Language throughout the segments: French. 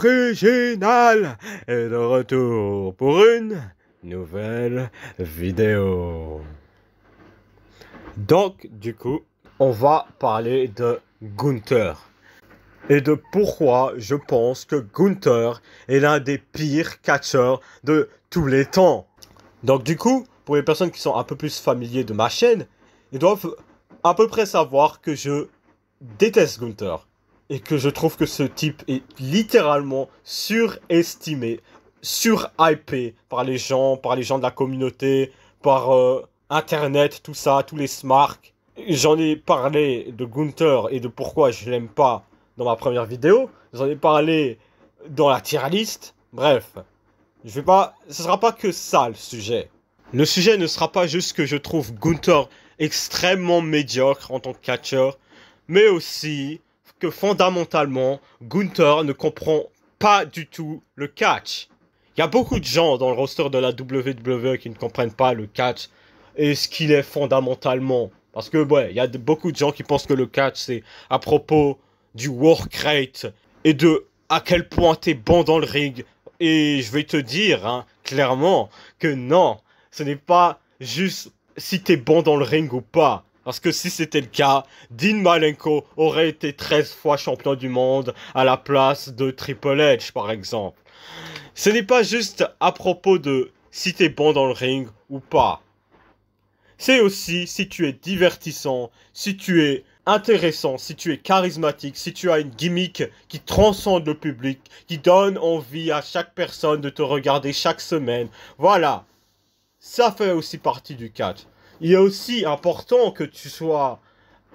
Original est de retour pour une nouvelle vidéo. Donc, du coup, on va parler de Gunther. Et de pourquoi je pense que Gunther est l'un des pires catcheurs de tous les temps. Donc du coup, pour les personnes qui sont un peu plus familiers de ma chaîne, ils doivent à peu près savoir que je déteste Gunther. Et que je trouve que ce type est littéralement surestimé, surhypé par les gens de la communauté, par Internet, tout ça, tous les smarks. J'en ai parlé de Gunther et de pourquoi je l'aime pas dans ma première vidéo. J'en ai parlé dans la tier list. Bref, ce sera pas que ça le sujet. Le sujet ne sera pas juste que je trouve Gunther extrêmement médiocre en tant que catcheur, mais aussi que fondamentalement, Gunther ne comprend pas du tout le catch. Il y a beaucoup de gens dans le roster de la WWE qui ne comprennent pas le catch et ce qu'il est fondamentalement. Parce que, ouais, il y a beaucoup de gens qui pensent que le catch, c'est à propos du work rate et de à quel point t'es bon dans le ring. Et je vais te dire, hein, clairement, que non, ce n'est pas juste si t'es bon dans le ring ou pas. Parce que si c'était le cas, Dean Malenko aurait été 13 fois champion du monde à la place de Triple H, par exemple. Ce n'est pas juste à propos de si t'es bon dans le ring ou pas. C'est aussi si tu es divertissant, si tu es intéressant, si tu es charismatique, si tu as une gimmick qui transcende le public, qui donne envie à chaque personne de te regarder chaque semaine. Voilà, ça fait aussi partie du catch. Il est aussi important que tu sois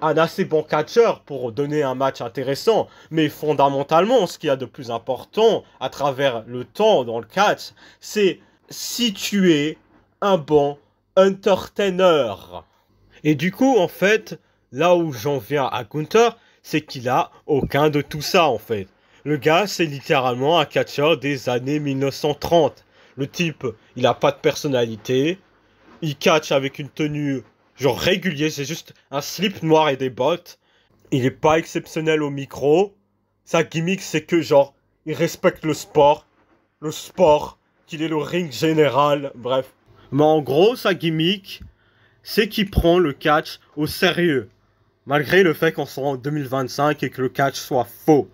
un assez bon catcheur pour donner un match intéressant. Mais fondamentalement, ce qu'il y a de plus important à travers le temps dans le catch, c'est si tu es un bon entertainer. Et du coup, en fait, là où j'en viens à Gunther, c'est qu'il a aucun de tout ça, en fait. Le gars, c'est littéralement un catcheur des années 1930. Le type, il a pas de personnalité. Il catch avec une tenue genre régulière, c'est juste un slip noir et des bottes. Il est pas exceptionnel au micro. Sa gimmick, c'est que genre, il respecte le sport, qu'il est le ring général, bref. Mais en gros, sa gimmick, c'est qu'il prend le catch au sérieux. Malgré le fait qu'on soit en 2025 et que le catch soit faux.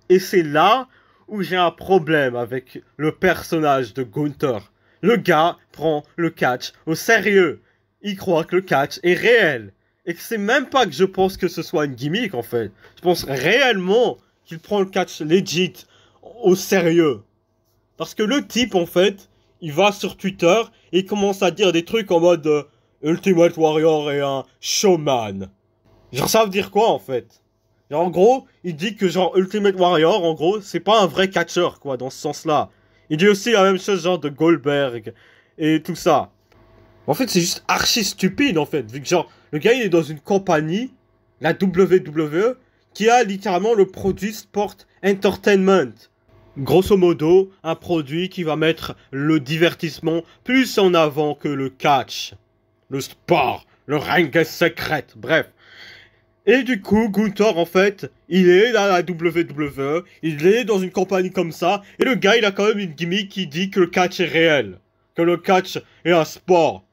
Et c'est là où j'ai un problème avec le personnage de Gunther. Le gars prend le catch au sérieux. Il croit que le catch est réel. Et que c'est même pas que je pense que ce soit une gimmick en fait. Je pense réellement qu'il prend le catch legit au sérieux. Parce que le type en fait, il va sur Twitter et il commence à dire des trucs en mode Ultimate Warrior est un showman. Genre ça veut dire quoi en fait? Genre, en gros, il dit que genre Ultimate Warrior, en gros, c'est pas un vrai catcheur quoi dans ce sens-là. Il dit aussi la même chose genre de Goldberg et tout ça. En fait, c'est juste archi stupide en fait, vu que genre, le gars il est dans une compagnie, la WWE, qui a littéralement le produit Sport Entertainment. Grosso modo, un produit qui va mettre le divertissement plus en avant que le catch. Le sport, le ring secret, bref. Et du coup, Gunther, en fait, il est dans la WWE, il est dans une compagnie comme ça, et le gars, il a quand même une gimmick qui dit que le catch est réel, que le catch est un sport.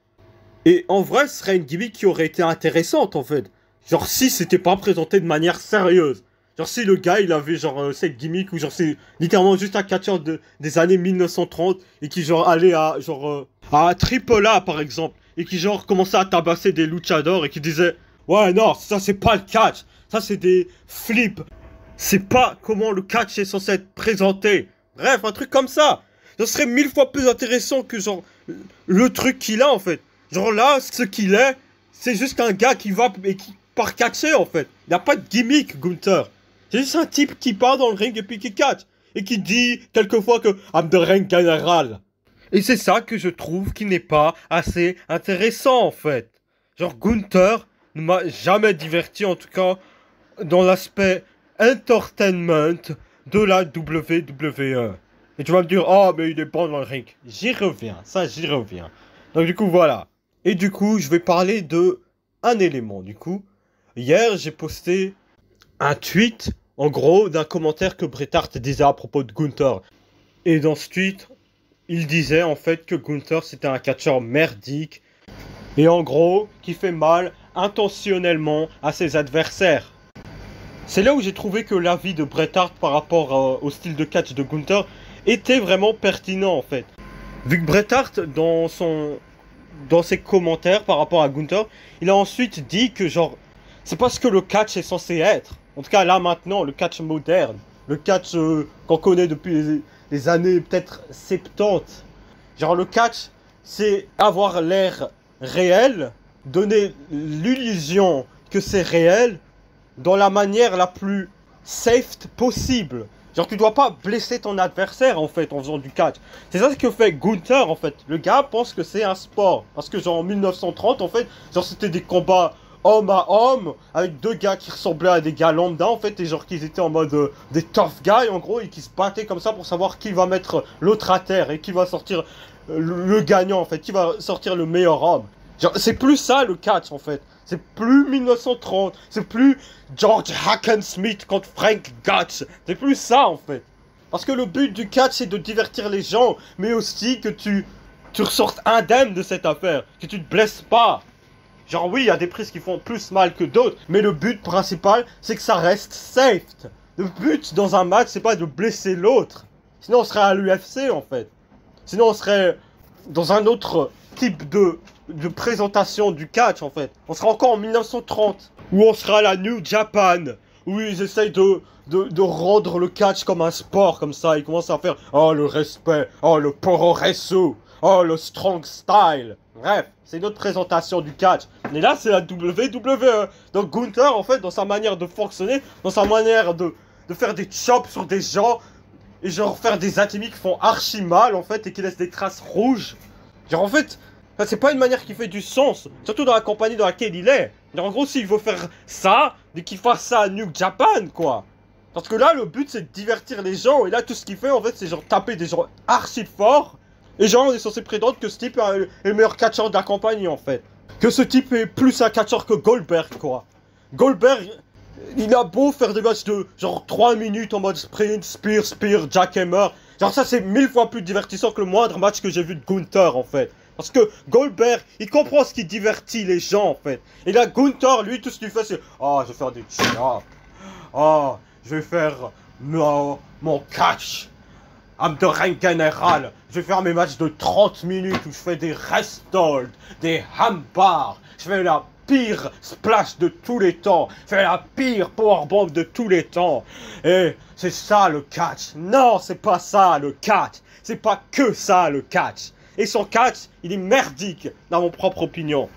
Et en vrai, ce serait une gimmick qui aurait été intéressante, en fait. Genre, si c'était pas présenté de manière sérieuse. Genre, si le gars, il avait, genre, cette gimmick, ou genre, c'est littéralement juste un catcheur des années 1930, et qui, genre, allait à, genre, à Triple A, par exemple, et qui, genre, commençait à tabasser des luchadors, et qui disait... Ouais, non, ça c'est pas le catch. Ça c'est des flips. C'est pas comment le catch est censé être présenté. Bref, un truc comme ça. Ça serait 1000 fois plus intéressant que genre le truc qu'il a en fait. Genre là, ce qu'il est, c'est juste un gars qui va et qui part catcher en fait. Il n'y a pas de gimmick, Gunther. C'est juste un type qui part dans le ring et puis qui catch. Et qui dit quelquefois que I'm the ring général. Et c'est ça que je trouve qui n'est pas assez intéressant en fait. Genre Gunther ne m'a jamais diverti, en tout cas, dans l'aspect entertainment de la WWE. Et tu vas me dire, oh, mais il est bon dans le ring. J'y reviens, ça j'y reviens. Donc du coup, voilà. Et du coup, je vais parler de un élément. Du coup, hier, j'ai posté un tweet en gros, d'un commentaire que Bret Hart disait à propos de Gunther. Et dans ce tweet, il disait en fait que Gunther c'était un catcheur merdique. Et en gros, qui fait mal intentionnellement à ses adversaires. C'est là où j'ai trouvé que l'avis de Bret Hart par rapport au style de catch de Gunther était vraiment pertinent en fait. Vu que Bret Hart, dans ses commentaires par rapport à Gunther, il a ensuite dit que genre, c'est pas ce que le catch est censé être. En tout cas là maintenant, le catch moderne, le catch qu'on connaît depuis les années peut-être 70. Genre le catch, c'est avoir l'air réel, donner l'illusion que c'est réel, dans la manière la plus safe possible. Genre tu dois pas blesser ton adversaire en fait en faisant du catch. C'est ça ce que fait Gunther en fait. Le gars pense que c'est un sport. Parce que genre en 1930 en fait, genre c'était des combats homme à homme, avec deux gars qui ressemblaient à des gars lambda en fait, et genre qu'ils étaient en mode des tough guys en gros, et qui se battaient comme ça pour savoir qui va mettre l'autre à terre, et qui va sortir le gagnant en fait, qui va sortir le meilleur homme. Genre c'est plus ça le catch en fait. C'est plus 1930, c'est plus George Hackenschmidt contre Frank Gatch. C'est plus ça en fait. Parce que le but du catch c'est de divertir les gens, mais aussi que tu ressortes indemne de cette affaire, que tu te blesses pas. Genre oui, il y a des prises qui font plus mal que d'autres, mais le but principal c'est que ça reste safe. Le but dans un match c'est pas de blesser l'autre. Sinon on serait à l'UFC en fait. Sinon on serait dans un autre type de présentation du catch en fait. On sera encore en 1930, où on sera à la New Japan, où ils essayent de rendre le catch comme un sport comme ça. Ils commencent à faire oh le respect, oh le pororesu, oh le strong style. Bref, c'est une autre présentation du catch. Mais là c'est la WWE. Donc Gunther en fait dans sa manière de fonctionner, dans sa manière de faire des chops sur des gens, et genre faire des atomies qui font archi mal en fait, et qui laissent des traces rouges. Genre en fait, c'est pas une manière qui fait du sens, surtout dans la compagnie dans laquelle il est. Genre en gros, s'il veut faire ça, mais qu'il fasse ça à New Japan, quoi. Parce que là, le but, c'est de divertir les gens, et là, tout ce qu'il fait, en fait, c'est genre taper des gens archi forts, et genre, on est censé prétendre que ce type est le meilleur catcheur de la compagnie, en fait. Que ce type est plus un catcheur que Goldberg, quoi. Goldberg, il a beau faire des matchs de genre 3 minutes en mode sprint, spear, jackhammer. Genre ça, c'est 1000 fois plus divertissant que le moindre match que j'ai vu de Gunther, en fait. Parce que Goldberg, il comprend ce qui divertit les gens, en fait. Et là, Gunther, lui, tout ce qu'il fait, c'est oh, je vais faire des chin-ups. Oh, je vais faire mon catch. Âme de règne général. Je vais faire mes matchs de 30 minutes où je fais des rest hold, des ham-bars. Je fais la pire splash de tous les temps. Je fais la pire powerbomb de tous les temps. Et c'est ça le catch. Non, c'est pas ça le catch. C'est pas que ça le catch. Et son catch, il est merdique, dans mon propre opinion.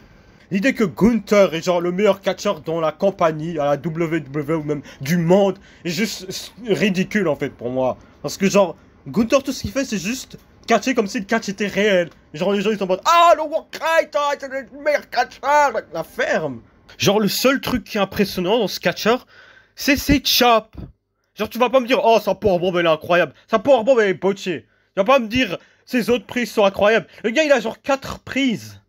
L'idée que Gunther est genre le meilleur catcheur dans la compagnie, à la WWE ou même du monde, est juste ridicule en fait pour moi. Parce que genre, Gunther tout ce qu'il fait c'est juste catcher comme si le catch était réel. Genre les gens ils sont en mode ah le Walkright, c'est le meilleur catcheur, la ferme. Genre le seul truc qui est impressionnant dans ce catcheur, c'est ses chops. Genre tu vas pas me dire oh sa powerbomb elle est incroyable, sa powerbomb elle est botchée. Tu vas pas me dire ses autres prises sont incroyables. Le gars il a genre 4 prises.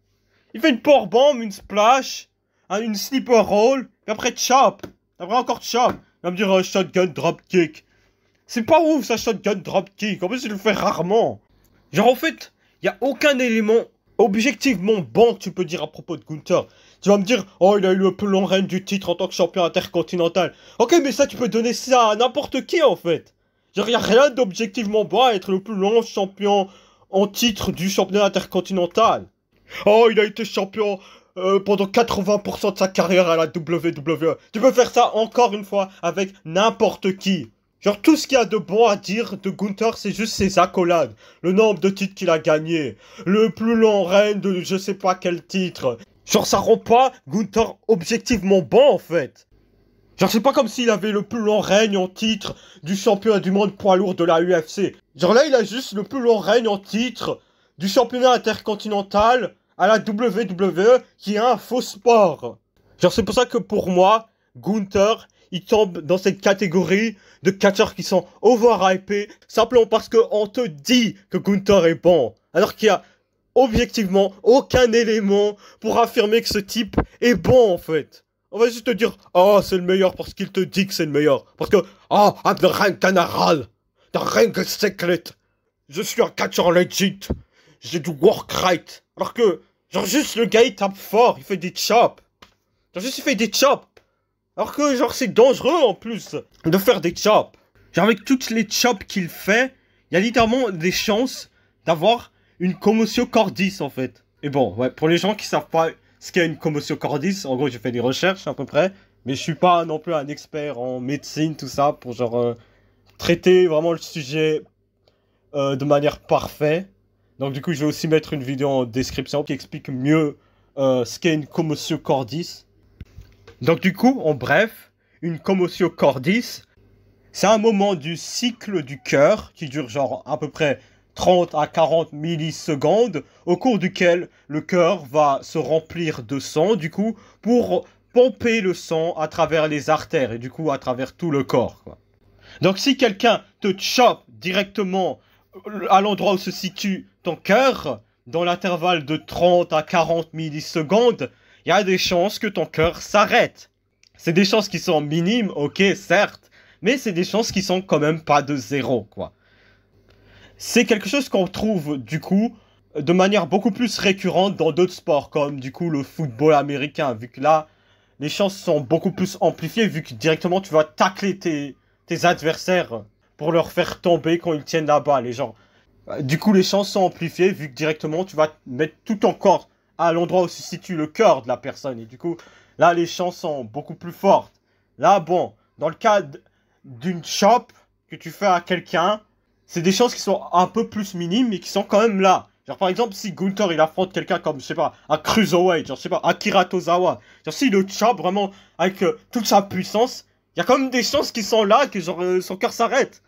Il fait une powerbomb, une splash, une sleeper roll, et après chop. Après encore chop. Il va me dire shotgun dropkick. C'est pas ouf ça shotgun dropkick. En plus il le fait rarement. Genre en fait, il y a aucun élément objectivement bon que tu peux dire à propos de Gunther. Tu vas me dire oh il a eu le plus long règne du titre en tant que champion intercontinental. Ok mais ça tu peux donner ça à n'importe qui en fait. Genre y a rien d'objectivement bon à être le plus long champion en titre du championnat intercontinental. Oh, il a été champion pendant 80% de sa carrière à la WWE. Tu peux faire ça encore une fois avec n'importe qui. Genre tout ce qu'il y a de bon à dire de Gunther, c'est juste ses accolades. Le nombre de titres qu'il a gagné. Le plus long règne de je sais pas quel titre. Genre ça rend pas Gunther objectivement bon en fait. Genre c'est pas comme s'il avait le plus long règne en titre du championnat du monde poids lourd de la UFC. Genre là il a juste le plus long règne en titre du championnat intercontinental à la WWE qui est un faux sport. Genre c'est pour ça que pour moi, Gunther, il tombe dans cette catégorie de catcheurs qui sont overhypés simplement parce qu'on te dit que Gunther est bon. Alors qu'il y a objectivement aucun élément pour affirmer que ce type est bon en fait. On va juste te dire, oh, c'est le meilleur parce qu'il te dit que c'est le meilleur. Parce que, oh, I'm the rank general. The rank secret. Je suis un catcheur legit. J'ai du work rate. Alors que, genre, juste le gars, il tape fort. Il fait des chops. Genre, juste, il fait des chops. Alors que, genre, c'est dangereux, en plus, de faire des chops. Genre, avec toutes les chops qu'il fait, il y a littéralement des chances d'avoir une commotion cordis, en fait. Et bon, ouais, pour les gens qui savent pas ce qu'est une commotion cordis, en gros, j'ai fait des recherches, à peu près. Mais je suis pas non plus un expert en médecine, tout ça, pour, genre, traiter vraiment le sujet de manière parfaite. Donc, du coup, je vais aussi mettre une vidéo en description qui explique mieux ce qu'est une commotion cordis. Donc, du coup, en bref, une commotion cordis, c'est un moment du cycle du cœur qui dure genre à peu près 30 à 40 millisecondes, au cours duquel le cœur va se remplir de sang, du coup, pour pomper le sang à travers les artères et du coup à travers tout le corps, quoi. Donc si quelqu'un te chope directement à l'endroit où se situe ton cœur, dans l'intervalle de 30 à 40 millisecondes, il y a des chances que ton cœur s'arrête. C'est des chances qui sont minimes, ok, certes, mais c'est des chances qui sont quand même pas de zéro, quoi. C'est quelque chose qu'on trouve, du coup, de manière beaucoup plus récurrente dans d'autres sports, comme, du coup, le football américain, vu que là, les chances sont beaucoup plus amplifiées, vu que directement, tu vas tacler tes adversaires pour leur faire tomber quand ils tiennent la balle, et genre... Du coup, les chances sont amplifiées, vu que directement, tu vas mettre tout ton corps à l'endroit où se situe le cœur de la personne, et du coup, là, les chances sont beaucoup plus fortes. Là, bon, dans le cas d'une chop que tu fais à quelqu'un, c'est des chances qui sont un peu plus minimes, mais qui sont quand même là. Genre, par exemple, si Gunther, il affronte quelqu'un comme, je sais pas, un Cruiserweight, genre, je sais pas, Akira Tozawa, genre, s'il le chope vraiment avec toute sa puissance, il y a quand même des chances qui sont là, que, genre, son cœur s'arrête.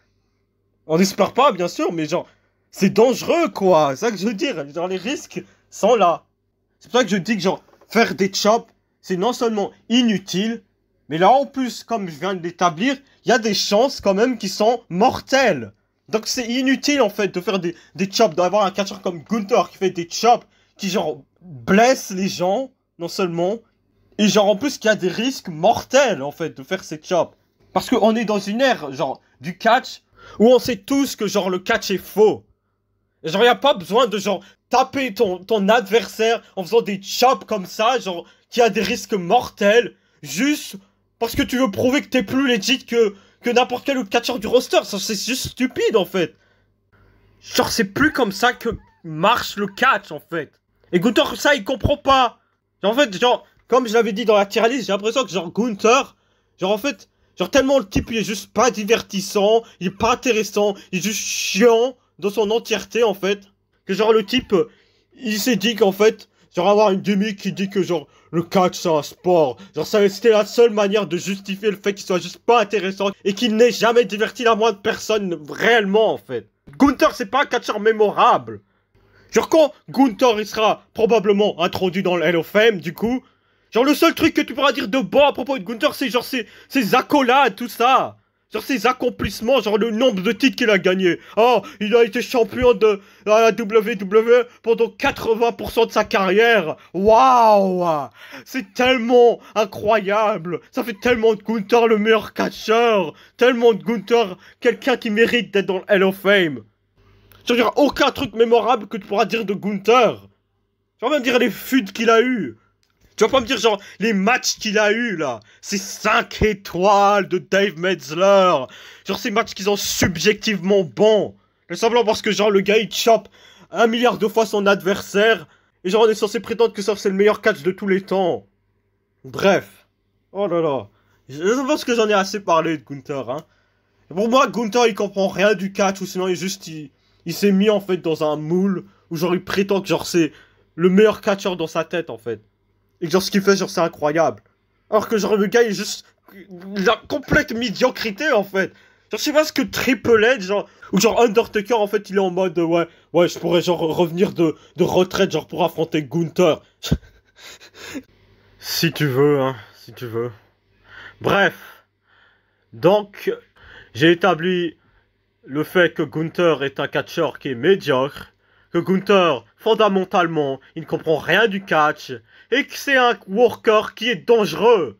On n'espère pas, bien sûr, mais genre, c'est dangereux, quoi. C'est ça que je veux dire. Genre, les risques sont là. C'est pour ça que je dis que, genre, faire des chops, c'est non seulement inutile, mais là, en plus, comme je viens de l'établir, il y a des chances quand même qui sont mortelles. Donc c'est inutile en fait de faire des chops, d'avoir un catcheur comme Gunther qui fait des chops, qui genre blesse les gens, non seulement, et genre en plus qu'il y a des risques mortels en fait de faire ces chops. Parce qu'on est dans une ère genre du catch où on sait tous que genre le catch est faux. Et genre y a pas besoin de genre taper ton adversaire en faisant des chops comme ça, genre qui a des risques mortels, juste parce que tu veux prouver que t'es plus legit que n'importe quel autre catcheur du roster. C'est juste stupide en fait. Genre c'est plus comme ça que marche le catch en fait. Et Gunther ça il comprend pas. Genre, en fait genre comme je l'avais dit dans la tier list, j'ai l'impression que genre Gunther, genre en fait, genre tellement le type il est juste pas divertissant, il est pas intéressant, il est juste chiant dans son entièreté en fait. Que genre le type, il s'est dit qu'en fait, genre avoir une gimmick qui dit que genre le catch c'est un sport. Genre c'était la seule manière de justifier le fait qu'il soit juste pas intéressant et qu'il n'ait jamais diverti la moindre personne réellement en fait. Gunther c'est pas un catcheur mémorable. Genre quand Gunther il sera probablement introduit dans le Hall of Fame du coup, genre le seul truc que tu pourras dire de bon à propos de Gunther c'est genre ses accolades tout ça. Genre ses accomplissements, genre le nombre de titres qu'il a gagné. Oh, il a été champion de la WWE pendant 80% de sa carrière. Waouh! C'est tellement incroyable. Ça fait tellement de Gunther le meilleur catcheur. Tellement de Gunther, quelqu'un qui mérite d'être dans le Hall of Fame. Genre, il n'y a aucun truc mémorable que tu pourras dire de Gunther. Je vais même dire les feuds qu'il a eu. Tu vas pas me dire genre les matchs qu'il a eu là, ces 5 étoiles de Dave Metzler, genre ces matchs qui sont subjectivement bons. Le semblant parce que genre le gars il chope 1 milliard de fois son adversaire et genre on est censé prétendre que ça c'est le meilleur catch de tous les temps. Bref. Oh là là. Je pense que j'en ai assez parlé de Gunther hein. Pour moi Gunther il comprend rien du catch ou sinon il s'est mis en fait dans un moule où genre il prétend que genre c'est le meilleur catcheur dans sa tête en fait. Et genre ce qu'il fait genre c'est incroyable. Alors que genre le gars il est juste la complète médiocrité en fait. Genre je sais pas ce que Triple H genre ou genre Undertaker en fait il est en mode ouais je pourrais genre revenir de retraite genre pour affronter Gunther. Si tu veux hein, si tu veux. Bref. Donc j'ai établi le fait que Gunther est un catcheur qui est médiocre. Que Gunther, fondamentalement, il ne comprend rien du catch, et que c'est un worker qui est dangereux.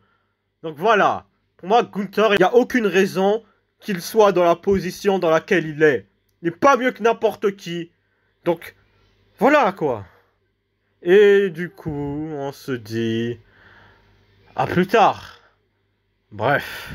Donc voilà. Pour moi, Gunther, il n'y a aucune raison qu'il soit dans la position dans laquelle il est. Il n'est pas mieux que n'importe qui. Donc, voilà quoi. Et du coup, on se dit... à plus tard. Bref.